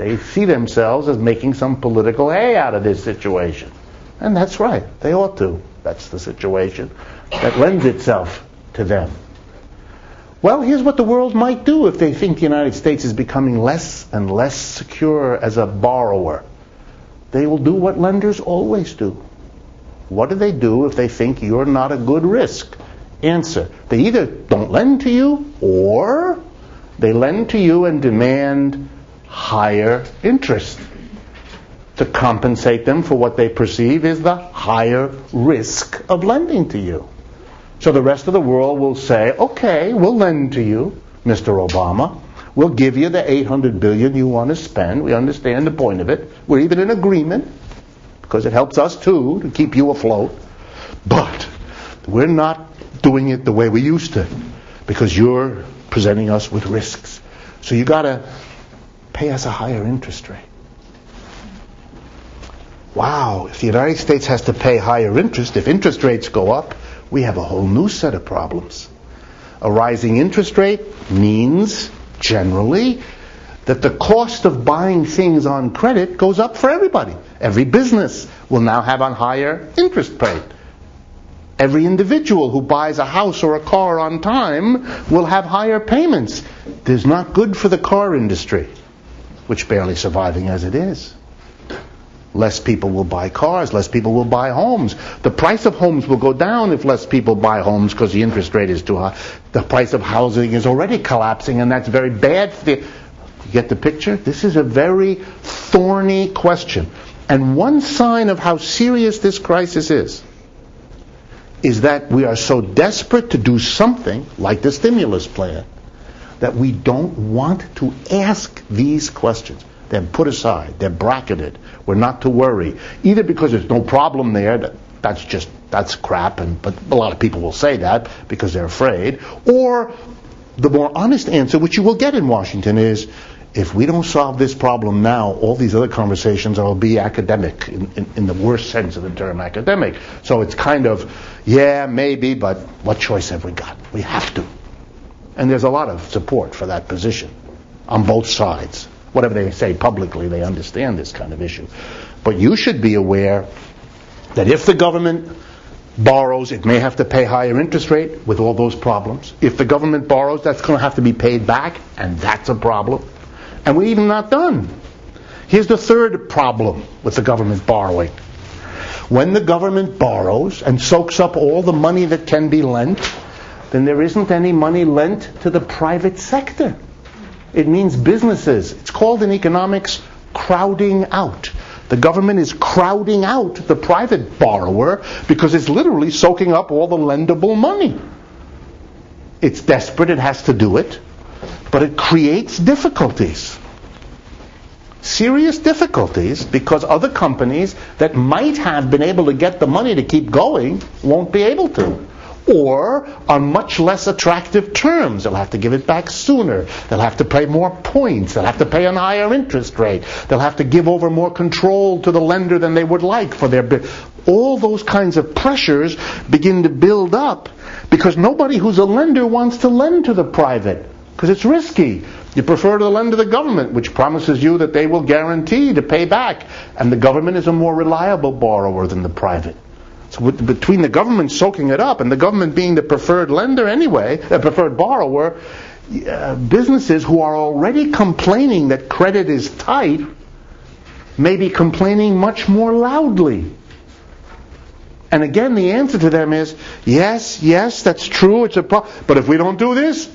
They see themselves as making some political hay out of this situation. And that's right. They ought to. That's the situation that lends itself to them. Well, here's what the world might do if they think the United States is becoming less and less secure as a borrower. They will do what lenders always do. What do they do if they think you're not a good risk? Answer: they either don't lend to you, or they lend to you and demand higher interest to compensate them for what they perceive is the higher risk of lending to you. So the rest of the world will say, okay, we'll lend to you, Mr. Obama. We'll give you the $800 billion you want to spend. We understand the point of it. We're even in agreement, because it helps us too to keep you afloat. But we're not doing it the way we used to, because you're presenting us with risks. So you got to pay us a higher interest rate. Wow, if the United States has to pay higher interest, if interest rates go up, we have a whole new set of problems. A rising interest rate means, generally, that the cost of buying things on credit goes up for everybody. Every business will now have a higher interest rate. Every individual who buys a house or a car on time will have higher payments. This is not good for the car industry, which barely surviving as it is. Less people will buy cars, less people will buy homes. The price of homes will go down if less people buy homes because the interest rate is too high. The price of housing is already collapsing, and that's very bad for the... You get the picture? This is a very thorny question. And one sign of how serious this crisis is that we are so desperate to do something, like the stimulus plan, that we don't want to ask these questions. They're put aside. They're bracketed. We're not to worry. Either because there's no problem there, that's crap, but a lot of people will say that because they're afraid. Or the more honest answer, which you will get in Washington, is if we don't solve this problem now, all these other conversations will be academic, in the worst sense of the term academic. So it's kind of, yeah, maybe, but what choice have we got? We have to. And there's a lot of support for that position on both sides. Whatever they say publicly, they understand this kind of issue. But you should be aware that if the government borrows, it may have to pay higher interest rate with all those problems. If the government borrows, that's going to have to be paid back, and that's a problem. And we're even not done. Here's the third problem with the government borrowing. When the government borrows and soaks up all the money that can be lent, then there isn't any money lent to the private sector. It means businesses. It's called in economics crowding out. The government is crowding out the private borrower because it's literally soaking up all the lendable money. It's desperate, it has to do it, but it creates difficulties. Serious difficulties, because other companies that might have been able to get the money to keep going won't be able to. Or on much less attractive terms. They'll have to give it back sooner. They'll have to pay more points. They'll have to pay a higher interest rate. They'll have to give over more control to the lender than they would like for their bid. All those kinds of pressures begin to build up because nobody who's a lender wants to lend to the private because it's risky. You prefer to lend to the government, which promises you that they will guarantee to pay back. And the government is a more reliable borrower than the private. So between the government soaking it up and the government being the preferred lender anyway, the preferred borrower, businesses who are already complaining that credit is tight may be complaining much more loudly. And again, the answer to them is, yes, that's true, it's a problem. But if we don't do this,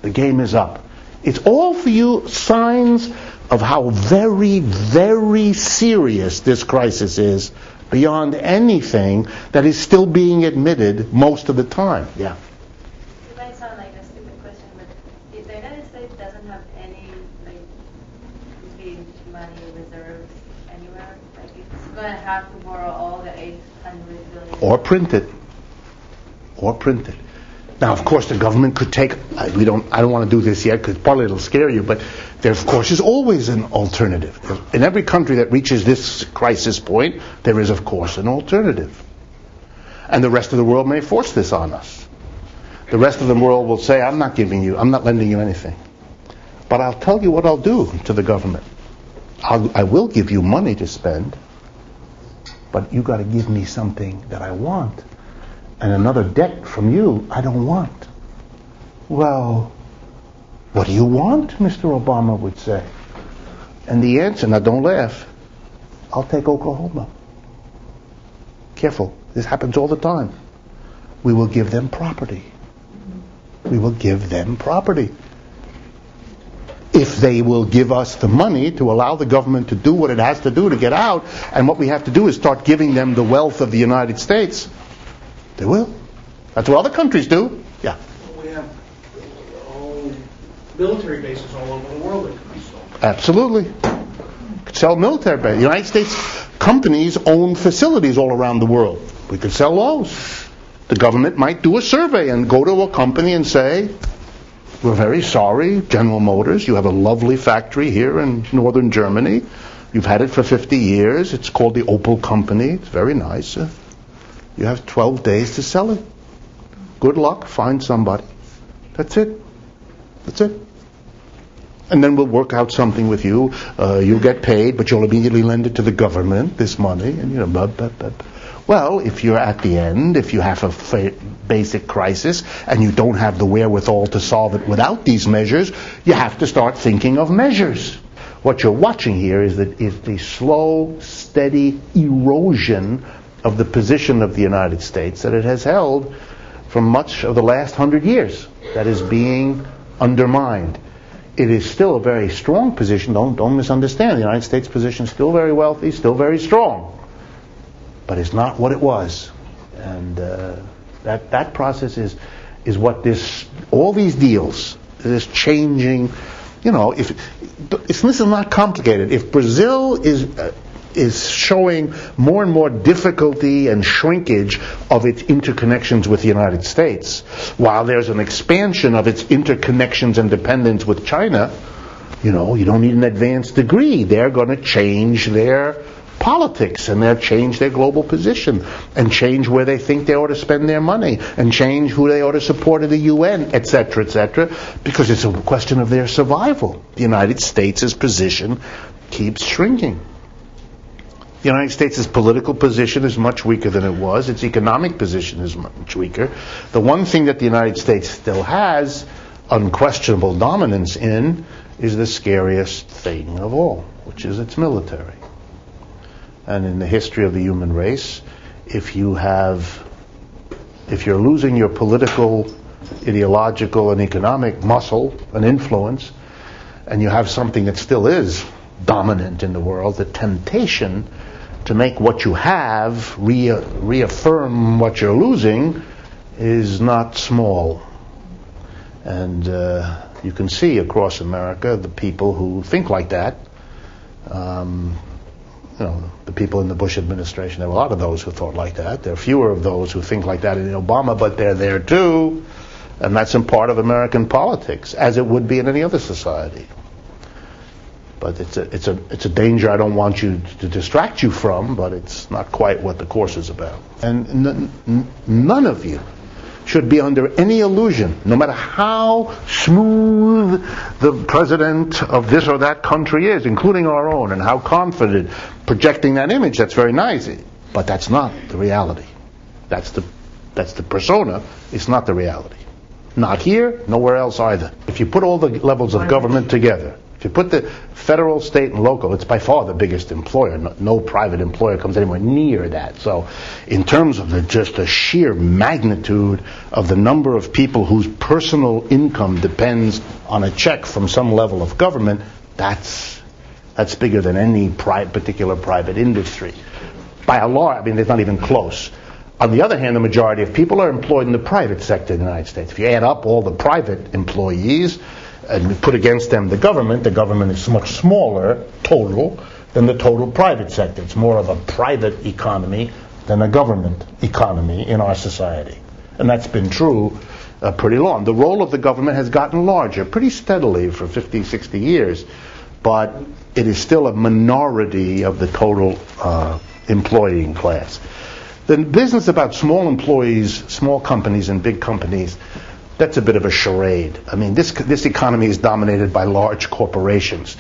the game is up. It's all for you signs of how very, very serious this crisis is, beyond anything that is still being admitted most of the time. Yeah. It might sound like a stupid question, but if the United States doesn't have any big money reserves anywhere, it's going to have to borrow all the $800 billion. Or print it. Now, of course, the government could take. I don't want to do this yet because partly it'll scare you. But there, of course, is always an alternative. In every country that reaches this crisis point, there is, of course, an alternative. And the rest of the world may force this on us. The rest of the world will say, I'm not lending you anything. But I'll tell you what I'll do to the government. I will give you money to spend, but you got to give me something that I want. And another debt from you, I don't want. Well, what do you want, Mr. Obama would say. And the answer, now don't laugh, I'll take Oklahoma. Careful, this happens all the time. We will give them property. We will give them property. If they will give us the money to allow the government to do what it has to do to get out, and what we have to do is start giving them the wealth of the United States, they will. That's what other countries do. Yeah. We have military bases all over the world that could be sold. Absolutely. Could sell military bases. The United States companies own facilities all around the world. We could sell those. The government might do a survey and go to a company and say, we're very sorry, General Motors, you have a lovely factory here in northern Germany. You've had it for 50 years. It's called the Opel Company. It's very nice. You have 12 days to sell it. Good luck. Find somebody. That's it. That's it. And then we'll work out something with you. You'll get paid, but you'll immediately lend it to the government, this money, and blah, blah, blah. Well, if you're at the end, if you have a basic crisis and you don't have the wherewithal to solve it without these measures, you have to start thinking of measures. What you're watching here is the slow, steady erosion of the position of the United States that it has held for much of the last 100 years. That is being undermined. It is still a very strong position. Don't misunderstand. The United States position is still very wealthy, still very strong. But it's not what it was, and that process is what all these deals, this changing, this is not complicated. If Brazil is showing more and more difficulty and shrinkage of its interconnections with the United States, while there's an expansion of its interconnections and dependence with China, you don't need an advanced degree. They're going to change their politics, and they'll change their global position, and change where they think they ought to spend their money, and change who they ought to support in the UN, etc., because it's a question of their survival. The United States' position keeps shrinking. The United States' political position is much weaker than it was. Its economic position is much weaker. The one thing that the United States still has unquestionable dominance in is the scariest thing of all, which is its military. And in the history of the human race, if you're losing your political, ideological, and economic muscle and influence, and you have something that still is dominant in the world, the temptation to make what you have reaffirm what you're losing is not small. And you can see across America the people who think like that. The people in the Bush administration, there were a lot of those who thought like that. There are fewer of those who think like that in Obama, but they're there too. And that's in part of American politics, as it would be in any other society. But it's a danger I don't want you to distract you from, but it's not quite what the course is about. And none of you should be under any illusion, no matter how smooth the president of this or that country is, including our own, and how confident, projecting that image, that's very nice, but that's not the reality. That's the persona, it's not the reality. Not here, nowhere else either. If you put all the levels of government together, if you put the federal, state, and local, it's by far the biggest employer. No private employer comes anywhere near that. So in terms of just the sheer magnitude of the number of people whose personal income depends on a check from some level of government, that's bigger than any particular private industry. By a large, it's not even close. On the other hand, the majority of people are employed in the private sector in the United States. If you add up all the private employees and put against them the government is much smaller total than the total private sector. It's more of a private economy than a government economy in our society. And that's been true pretty long. The role of the government has gotten larger pretty steadily for 50, 60 years, but it is still a minority of the total employing class. The business about small employees, small companies and big companies, that's a bit of a charade. This economy is dominated by large corporations.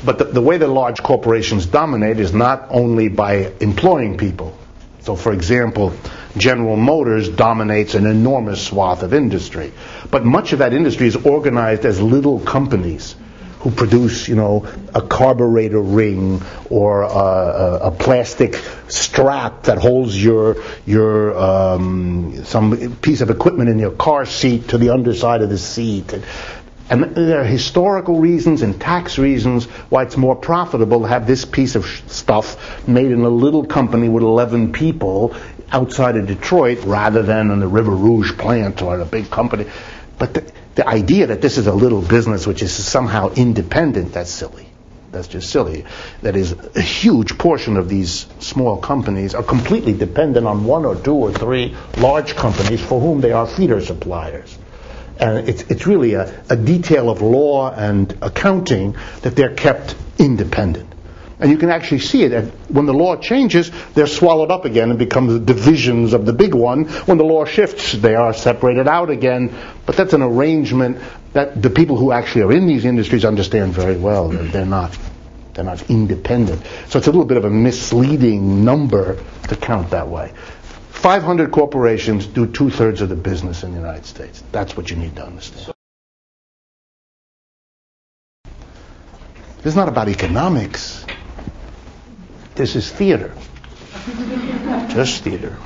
But the way the large corporations dominate is not only by employing people. So, for example, General Motors dominates an enormous swath of industry. But much of that industry is organized as little companies who produce, a carburetor ring or a plastic strap that holds your some piece of equipment in your car seat to the underside of the seat. And there are historical reasons and tax reasons why it's more profitable to have this piece of stuff made in a little company with 11 people outside of Detroit rather than in the River Rouge plant or a big company. But the idea that this is a little business which is somehow independent, that's silly. That's just silly. That is, a huge portion of these small companies are completely dependent on one or two or three large companies for whom they are feeder suppliers. And it's really a detail of law and accounting that they're kept independent. And you can actually see it. When the law changes, they're swallowed up again and become the divisions of the big one. When the law shifts, they are separated out again. But that's an arrangement that the people who actually are in these industries understand very well. They're not independent. So it's a little bit of a misleading number to count that way. 500 corporations do 2/3 of the business in the United States. That's what you need to understand. This is not about economics. This is theater. Just theater.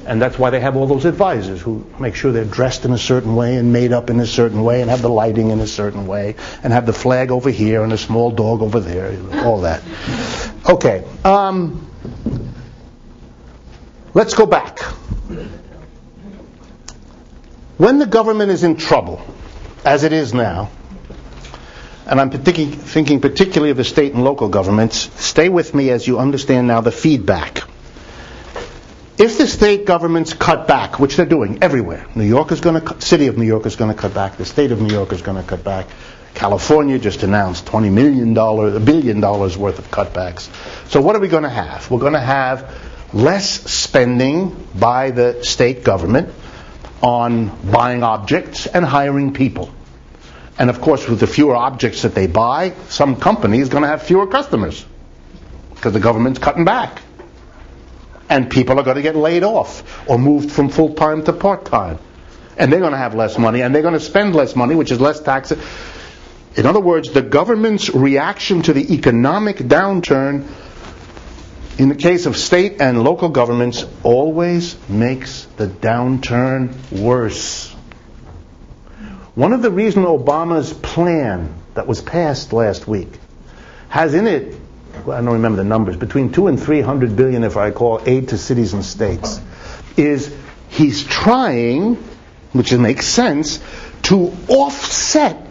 And that's why they have all those advisors who make sure they're dressed in a certain way and made up in a certain way and have the lighting in a certain way and have the flag over here and a small dog over there, all that. Okay. Let's go back. When the government is in trouble, as it is now, and I'm thinking particularly of the state and local governments, stay with me as you understand now the feedback. If the state governments cut back, which they're doing everywhere, City of New York is going to cut back, the state of New York is going to cut back, California just announced $1 billion worth of cutbacks. So what are we going to have? We're going to have less spending by the state government on buying objects and hiring people. And of course, with the fewer objects that they buy, some company is going to have fewer customers because the government's cutting back. And people are going to get laid off or moved from full-time to part-time. And they're going to have less money, and they're going to spend less money, which is less tax. In other words, the government's reaction to the economic downturn in the case of state and local governments always makes the downturn worse. One of the reasons Obama's plan that was passed last week has in it, I don't remember the numbers, between $200 and $300 billion, if I recall, aid to cities and states, is he's trying, which makes sense, to offset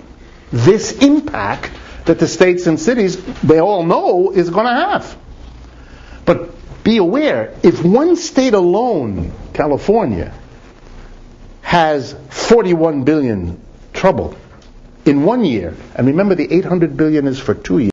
this impact that the states and cities, they all know, is going to have. But be aware, if one state alone, California, has $41 billion trouble in 1 year, and remember the $800 billion is for 2 years,